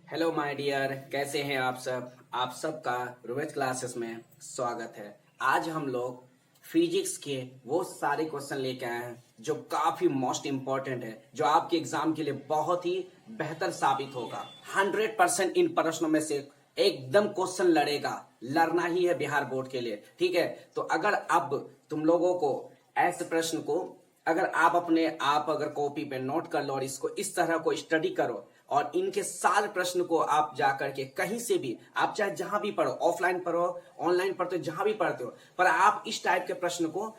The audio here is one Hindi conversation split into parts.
हेलो माय डियर, कैसे हैं आप सब। आप सबका रोवेज क्लासेस में स्वागत है। आज हम लोग फिजिक्स के वो सारे क्वेश्चन लेके आए हैं जो काफी मोस्ट इंपॉर्टेंट है, जो आपके एग्जाम के लिए बहुत ही बेहतर साबित होगा। 100% इन प्रश्नों में से एकदम क्वेश्चन लड़ेगा, लड़ना ही है बिहार बोर्ड के लिए। ठीक है, तो अगर अब तुम लोगों को ऐसे प्रश्न को अगर आप अगर कॉपी पे नोट कर लो और इसको इस तरह को स्टडी करो और इनके सारे प्रश्न को आप जाकर के कहीं से भी, आप चाहे जहां भी पढ़ो, ऑफलाइन पढ़ो, ऑनलाइन पढ़ते हो, जहां भी पढ़ते हो, पर आप इस टाइप के प्रश्न को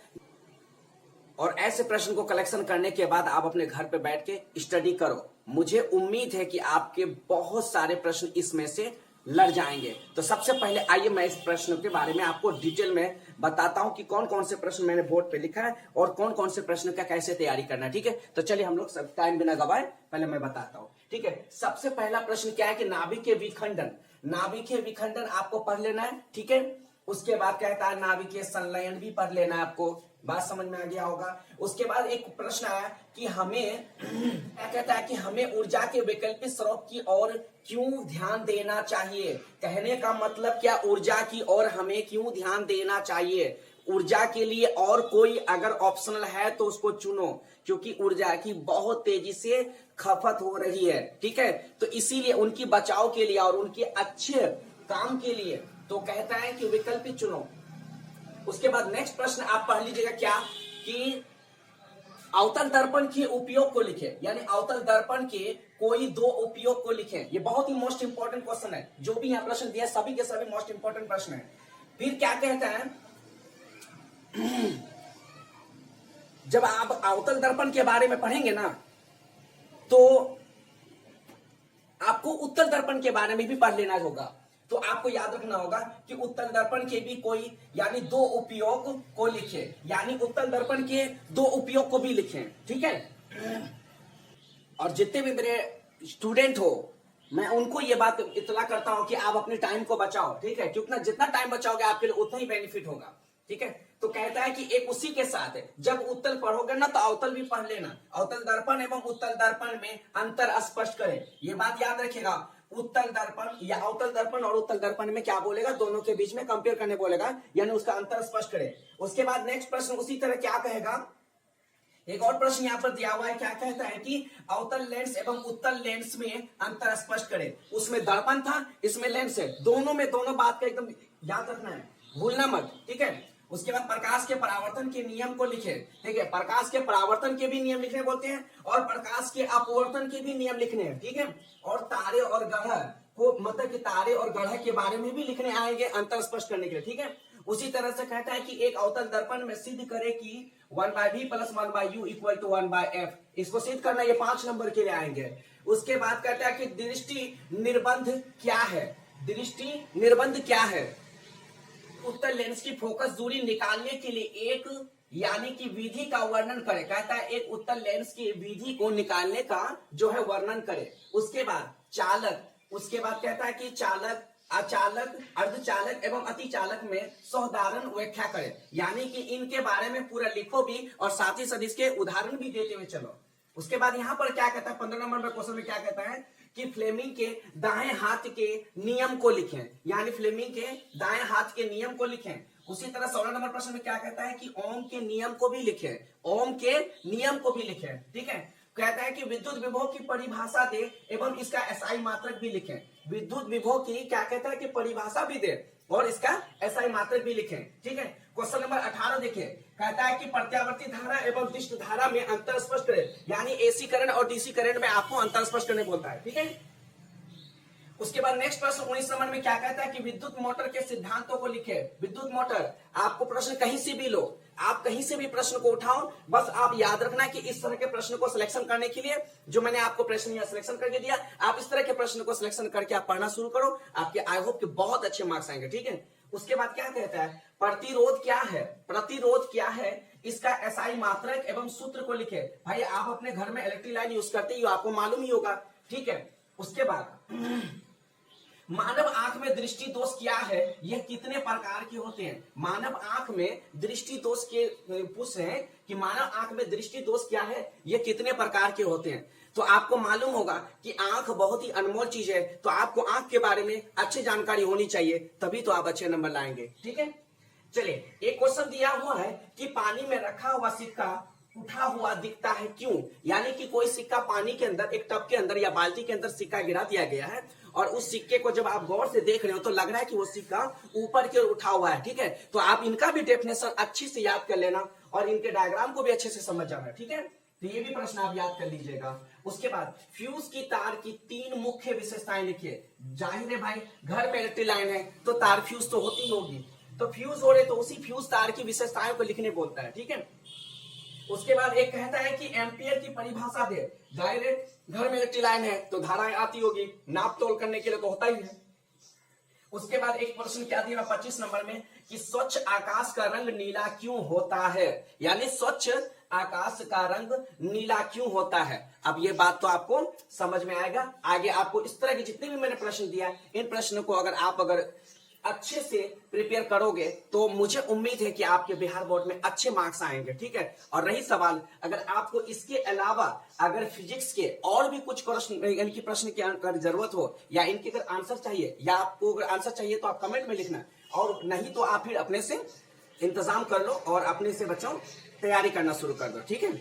और ऐसे प्रश्न को कलेक्शन करने के बाद आप अपने घर पे बैठ के स्टडी करो। मुझे उम्मीद है कि आपके बहुत सारे प्रश्न इसमें से लड़ जाएंगे। तो सबसे पहले आइए मैं इस प्रश्न के बारे में आपको डिटेल में बताता हूं कि कौन कौन से प्रश्न मैंने बोर्ड पे लिखा है और कौन कौन से प्रश्न का कैसे तैयारी करना है। ठीक है, तो चलिए हम लोग सब टाइम बिना गवाए पहले मैं बताता हूं। ठीक है, सबसे पहला प्रश्न क्या है कि नाभिक के विखंडन। नाभिक के विखंडन आपको पढ़ लेना है। ठीक है, उसके बाद कहता है नाभिकीय संलयन भी पढ़ लेना है आपको। बात समझ में आ गया होगा। उसके बाद एक प्रश्न आया कि हमें क्या कहता है कि हमें ऊर्जा के वैकल्पिक स्रोत की ओर क्यों ध्यान देना चाहिए। कहने का मतलब क्या, ऊर्जा की ओर हमें क्यों ध्यान देना चाहिए। ऊर्जा के लिए और कोई अगर ऑप्शनल है तो उसको चुनो, क्योंकि ऊर्जा की बहुत तेजी से खपत हो रही है। ठीक है, तो इसीलिए उनकी बचाव के लिए और उनके अच्छे काम के लिए तो कहता है कि विकल्प चुनो। उसके बाद नेक्स्ट प्रश्न आप पढ़ लीजिएगा क्या कि अवतल दर्पण के उपयोग को लिखे, यानी अवतल दर्पण के कोई दो उपयोग को लिखे। ये बहुत ही मोस्ट इंपॉर्टेंट क्वेश्चन है। जो भी यहाँ प्रश्न दिया सभी के सभी मोस्ट इंपॉर्टेंट प्रश्न है। फिर क्या कहता है, जब आप अवतल दर्पण के बारे में पढ़ेंगे ना तो आपको उत्तल दर्पण के बारे में भी पढ़ लेना होगा। तो आपको याद रखना होगा कि उत्तल दर्पण के भी कोई यानी दो उपयोग को लिखे, यानी उत्तल दर्पण के दो उपयोग को भी लिखें। ठीक है, और जितने भी मेरे स्टूडेंट हो मैं उनको ये बात इतला करता हूं कि आप अपने टाइम को बचाओ। ठीक है, क्योंकि जितना टाइम बचाओगे आपके लिए उतना ही बेनिफिट होगा। ठीक है, तो कहता है कि एक उसी के साथ है, जब उत्तल पढ़ोगे ना तो अवतल भी पढ़ लेना। अवतल दर्पण एवं उत्तल दर्पण में अंतर स्पष्ट करें, ये बात याद रखिएगा। उत्तल दर्पण या अवतल दर्पण और उत्तल दर्पण में क्या बोलेगा, दोनों के बीच में कंपेयर करने बोलेगा, यानी उसका अंतर स्पष्ट करें। उसके बाद नेक्स्ट प्रश्न उसी तरह क्या कहेगा, एक और प्रश्न यहाँ पर दिया हुआ है, क्या कहता है कि अवतल लेंस एवं उत्तल लेंस में अंतर स्पष्ट करें। उसमें दर्पण था, इसमें लेंस है, दोनों में दोनों बात का एकदम याद रखना है, भूलना मत। ठीक है, उसके बाद प्रकाश के परावर्तन के नियम को लिखे। ठीक है, प्रकाश के परावर्तन के भी नियम लिखने बोलते हैं और प्रकाश के अपवर्तन के भी नियम लिखने हैं। ठीक है, और तारे और गढ़ को, मतलब कि तारे और गढ़ के बारे में भी लिखने आएंगे अंतर स्पष्ट करने के लिए। ठीक है, उसी तरह से कहता है कि एक अवतल दर्पण में सिद्ध करे कि 1/v + 1/u = 1/f। इसको सिद्ध करना, ये 5 नंबर के लिए आएंगे। उसके बाद कहता है कि दृष्टि निर्बंध क्या है। दृष्टि निर्बंध क्या है, उत्तल लेंस की फोकस दूरी निकालने के लिए एक यानी कि विधि का वर्णन करे। कहता है एक उत्तल लेंस की विधि को निकालने का जो है वर्णन करे। उसके बाद चालक, उसके बाद कहता है कि चालक, अचालक, अर्धचालक एवं अतिचालक में साधारण व्याख्या करे, यानी कि इनके बारे में पूरा लिखो भी और साथ ही साथ इसके उदाहरण भी देते हुए चलो। उसके बाद यहां पर क्या कहता है, 15 नंबर में क्वेश्चन में क्या कहता है कि फ्लेमिंग के दाएं हाथ के नियम को लिखें, यानी फ्लेमिंग के दाएं हाथ के नियम को लिखें। उसी तरह 16 नंबर प्रश्न में क्या कहता है कि ओम के नियम को भी लिखें, ओम के नियम को भी लिखें। ठीक है, कहता है कि विद्युत विभव की परिभाषा दे एवं इसका एसआई मात्रक भी लिखें। विद्युत विभव की क्या कहता है कि परिभाषा भी दे और इसका एसआई मात्रक भी लिखें। ठीक है, क्वेश्चन नंबर 18 देखिए, कहता है कि प्रत्यावर्ती धारा एवं दिष्ट धारा में अंतर स्पष्ट करें, यानी एसी करंट और डीसी करंट में आपको अंतर स्पष्ट करने बोलता है। ठीक है, उसके बाद नेक्स्ट प्रश्न 19 नंबर में क्या कहता है कि विद्युत मोटर के सिद्धांतों को लिखे। विद्युत मोटर, आपको प्रश्न कहीं से भी लो, आप कहीं से भी प्रश्न को उठाओ, बस आप याद रखना कि इस तरह के प्रश्न को सिलेक्शन करने के लिए जो मैंने आपको प्रश्न यहाँ सिलेक्शन करके दिया, आप इस तरह के प्रश्न को सिलेक्शन करके आप पढ़ना शुरू करो, आपके आई होप के बहुत अच्छे मार्क्स आएंगे। ठीक है, उसके बाद क्या कहता है, प्रतिरोध क्या है। प्रतिरोध क्या है, इसका एसआई मात्रक एवं सूत्र को लिखे। भाई आप अपने घर में इलेक्ट्रिक लाइन यूज करते हो, आपको मालूम ही होगा। ठीक है, उसके बाद मानव आंख में दृष्टि दोष क्या है, यह कितने प्रकार के होते हैं। मानव आंख में दृष्टि दोष के पूछ रहे हैं कि मानव आंख में दृष्टि दोष क्या है, यह कितने प्रकार के होते हैं। तो आपको मालूम होगा कि आंख बहुत ही अनमोल चीज है, तो आपको आंख के बारे में अच्छी जानकारी होनी चाहिए, तभी तो आप अच्छे नंबर लाएंगे। ठीक है, चलिए एक क्वेश्चन दिया हुआ है कि पानी में रखा हुआ सिक्का उठा हुआ दिखता है क्यों। यानी कि कोई सिक्का पानी के अंदर, एक टब के अंदर या बाल्टी के अंदर सिक्का गिरा दिया गया है, और उस सिक्के को जब आप गौर से देख रहे हो तो लग रहा है कि वो सिक्का ऊपर की ओर उठा हुआ है। ठीक है, तो आप इनका भी डेफिनेशन अच्छी से याद कर लेना और इनके डायग्राम को भी अच्छे से समझ जाना। ठीक है, तो ये भी प्रश्न आप याद कर लीजिएगा। उसके बाद फ्यूज की तार की 3 मुख्य विशेषताएं लिखिए। जाहिर है भाई, घर में इलेक्ट्रिक लाइन है तो तार फ्यूज तो होती होगी, तो फ्यूज हो रहे तो उसी फ्यूज तार की विशेषताओं को लिखने बोलता है। ठीक है, उसके बाद एक कहता है कि एम्पियर की परिभाषा दे। जाहिर है, घर में इलेक्ट्रिक लाइन है तो धाराएं आती होगी, नाप तोल करने के लिए तो होता ही है। उसके बाद एक प्रश्न क्या दिया 25 नंबर में कि स्वच्छ आकाश का रंग नीला क्यों होता है। यानी स्वच्छ आकाश का रंग नीला क्यों होता है। अब ये बात तो आपको समझ में आएगा। आगे आपको इस तरह के जितने भी मैंने प्रश्न दिया, इन प्रश्नों को अगर अच्छे से प्रिपेयर करोगे तो मुझे उम्मीद है कि आपके बिहार बोर्ड में अच्छे मार्क्स आएंगे। ठीक है, और रही सवाल, अगर आपको इसके अलावा अगर फिजिक्स के और भी कुछ प्रश्न की अगर जरूरत हो या इनके अगर आंसर चाहिए, या आपको अगर आंसर चाहिए तो आप कमेंट में लिखना, और नहीं तो आप फिर अपने से इंतजाम कर लो और अपने से बच्चों तैयारी करना शुरू कर दो। ठीक है,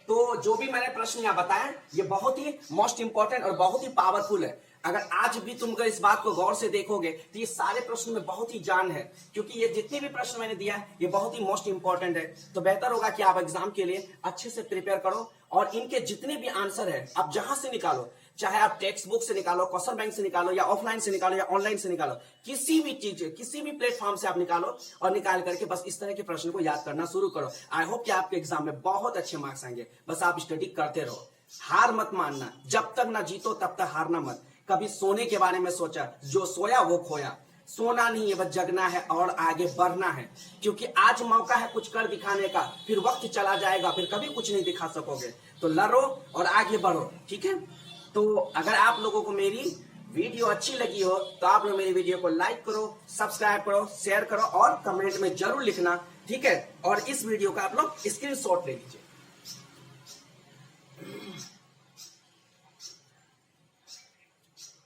तो जो भी मैंने प्रश्न यहाँ बताया ये बहुत ही मोस्ट इंपॉर्टेंट और बहुत ही पावरफुल है। अगर आज भी तुम इस बात को गौर से देखोगे तो ये सारे प्रश्न में बहुत ही जान है, क्योंकि ये जितने भी प्रश्न मैंने दिया है ये बहुत ही मोस्ट इंपॉर्टेंट है। तो बेहतर होगा कि आप एग्जाम के लिए अच्छे से प्रिपेयर करो, और इनके जितने भी आंसर है आप जहां से निकालो, चाहे आप टेक्स्ट बुक से निकालो, क्वेश्चन बैंक से निकालो, या ऑफलाइन से निकालो, या ऑनलाइन से निकालो, किसी भी चीज, किसी भी प्लेटफॉर्म से आप निकालो, और निकाल करके बस इस तरह के प्रश्न को याद करना शुरू करो। आई होप कि आपके एग्जाम में बहुत अच्छे मार्क्स आएंगे। बस आप स्टडी करते रहो, हार मत मानना, जब तक ना जीतो तब तक हारना मत। कभी सोने के बारे में सोचा, जो सोया वो खोया। सोना नहीं है, बस जगना है और आगे बढ़ना है, क्योंकि आज मौका है कुछ कर दिखाने का, फिर वक्त चला जाएगा, फिर कभी कुछ नहीं दिखा सकोगे। तो लड़ो और आगे बढ़ो। ठीक है, तो अगर आप लोगों को मेरी वीडियो अच्छी लगी हो तो आप लोग मेरी वीडियो को लाइक करो, सब्सक्राइब करो, शेयर करो और कमेंट में जरूर लिखना। ठीक है, और इस वीडियो का आप लोग स्क्रीनशॉट ले लीजिए।